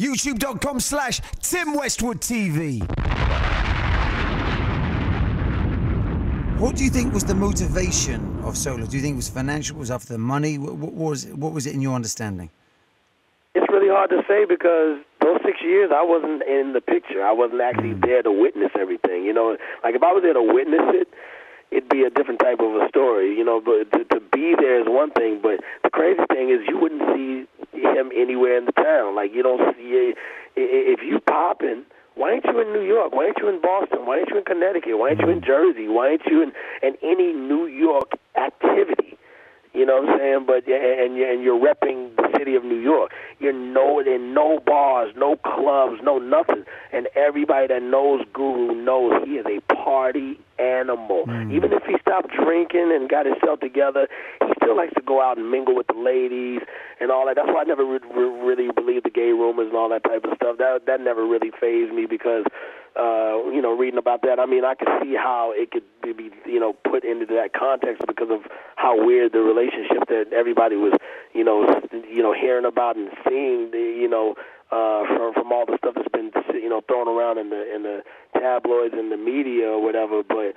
YouTube.com/Tim Westwood TV. What do you think was the motivation of Solo? Do you think it was financial? Was it after the money? What was it in your understanding? It's really hard to say because those 6 years I wasn't in the picture. I wasn't actually there to witness everything. You know, like if I was there to witness it, it'd be a different type of a story. You know, but to be there is one thing. But the crazy thing is you wouldn't see him anywhere in the town. Like you don't see if you popping. Why ain't you in New York? Why ain't you in Boston? Why ain't you in Connecticut? Why ain't you in Jersey? Why ain't you in any New York activity? You know what I'm saying? But and you're repping the city of New York. You're in no bars, no clubs, no nothing. And everybody that knows Guru knows he is a party animal. Even if he stopped drinking and got himself together, he still likes to go out and mingle with the ladies and all that. That's why I never really believed the gay rumors and all that type of stuff. That never really fazed me because, reading about that, I mean, I could see how it could be, put into that context because of how weird the relationship that everybody was, hearing about and seeing, from all the stuff that's been, thrown around in the tabloids and the media or whatever. But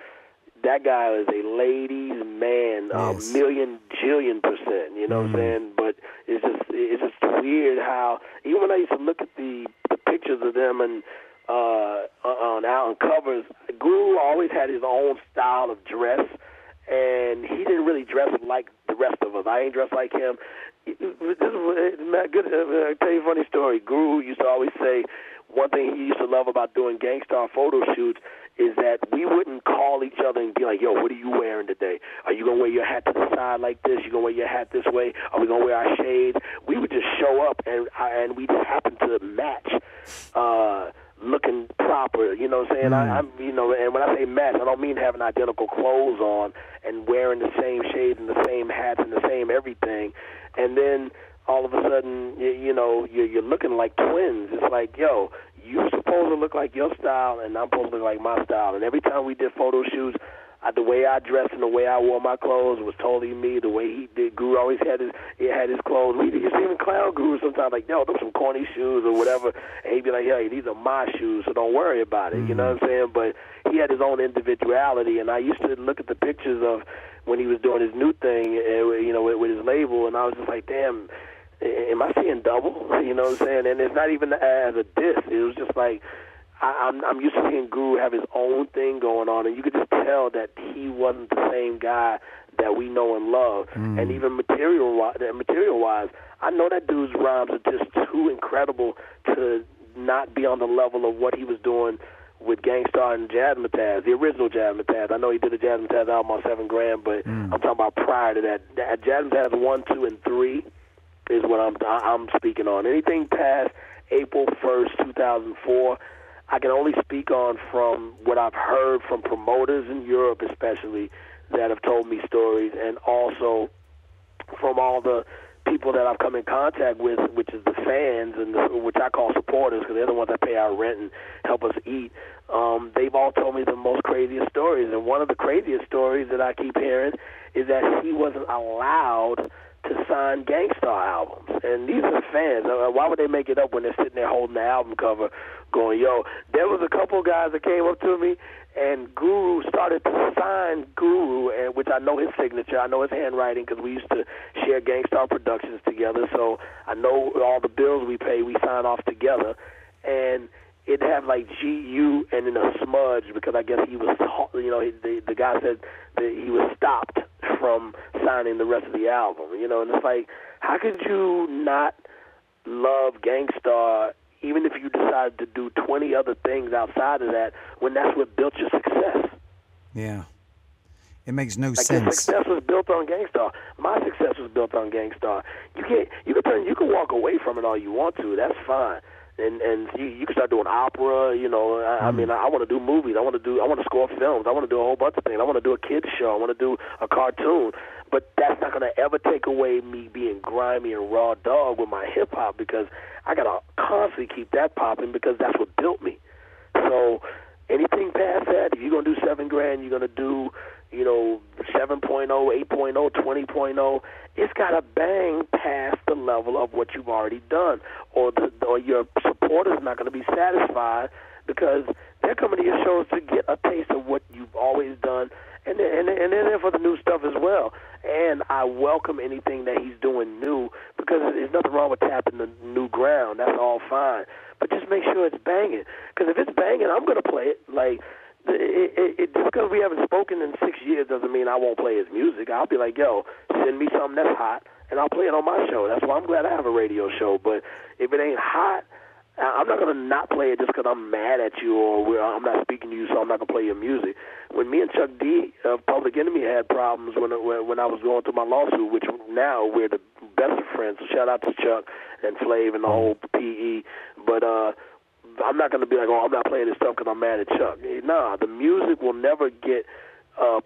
that guy is a ladies' man, yes. Million, jillion %. You know what I'm saying? But it's just weird how even when I used to look at the pictures of them and on covers, Guru always had his own style of dress, and he didn't really dress like the rest of us. I ain't dressed like him. This is good. I'll tell you a funny story. Guru used to always say one thing he used to love about doing Gang Starr photo shoots is that we wouldn't call each other and be like, yo, what are you wearing today? Are you going to wear your hat to the side like this? You going to wear your hat this way? Are we going to wear our shades? We would just show up, and we just happen to match looking proper, you know what I'm saying? And when I say match, I don't mean having identical clothes on and wearing the same shades and the same hats and the same everything. And then all of a sudden, you're looking like twins. It's like, yo, you're supposed to look like your style, and I'm supposed to look like my style. And every time we did photo shoots, the way I dressed and the way I wore my clothes was totally me. The way he did, Guru always had his clothes. We used to even clown Guru sometimes, like, yo, those some corny shoes or whatever. And he'd be like, hey, these are my shoes, so don't worry about it. You know what I'm saying? But he had his own individuality, and I used to look at the pictures of when he was doing his new thing, with his label, and I was just like, damn, am I seeing double? You know what I'm saying? And it's not even as a diss. It was just like, I'm used to seeing Guru have his own thing going on, and you could just tell that he wasn't the same guy that we know and love. And even material-wise, I know that dude's rhymes are just too incredible to not be on the level of what he was doing with Gang Starr and Jazzmatazz, the original Jazzmatazz. I know he did a Jazzmatazz album on 7 Grand, but I'm talking about prior to that. Jazzmatazz 1, 2, and 3 is what I'm speaking on. Anything past April 1st, 2004, I can only speak on from what I've heard from promoters in Europe especially that have told me stories, and also from all the people that I've come in contact with, which is the fans, and which I call supporters because they're the ones that pay our rent and help us eat. They've all told me the most craziest stories, and one of the craziest stories that I keep hearing is that he wasn't allowed to sign Gang Starr albums. And these are fans. Why would they make it up when they're sitting there holding the album cover going, yo, there was a couple guys that came up to me, and Guru started to sign Guru, and which I know his signature, I know his handwriting because we used to share Gang Starr Productions together, so I know all the bills we pay, we sign off together. And it'd have like GU and then a smudge because I guess he was, the guy said that he was stopped from signing the rest of the album, and it's like, how could you not love Gang Starr even if you decided to do 20 other things outside of that when that's what built your success? Yeah. It makes no sense. His success was built on Gang Starr. My success was built on Gang Starr. You can walk away from it all you want to. That's fine. And you can start doing opera, I mean, I want to do movies. I want to score films. I want to do a whole bunch of things. I want to do a kids show. I want to do a cartoon. But that's not going to ever take away me being grimy and raw dog with my hip hop because I got to constantly keep that popping because that's what built me. So anything past that, if you're going to do 7 Grand, you're going to do, 7.0, 8.0, 20.0. It's got to bang past the level of what you've already done, or your supporter's not going to be satisfied because they're coming to your shows to get a taste of what you've always done, and they're there for the new stuff as well. And I welcome anything that he's doing new, because there's nothing wrong with tapping the new ground. That's all fine. But just make sure it's banging. Because if it's banging, I'm going to play it. Like, just because we haven't spoken in 6 years doesn't mean I won't play his music. I'll be like, yo, send me something that's hot, and I'll play it on my show. That's why I'm glad I have a radio show. But if it ain't hot, I'm not going to not play it just because I'm mad at you or I'm not speaking to you, so I'm not going to play your music. When me and Chuck D of Public Enemy had problems when I was going through my lawsuit, which now we're the best of friends, so shout out to Chuck and Flav and the whole PE. But I'm not going to be like, oh, I'm not playing this stuff because I'm mad at Chuck. Nah, the music will never get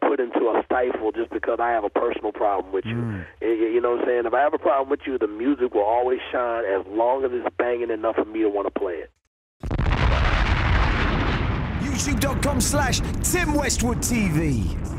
put into a stifle just because I have a personal problem with you. You know what I'm saying? If I have a problem with you, the music will always shine as long as it's banging enough for me to want to play it. YouTube.com/Tim Westwood TV.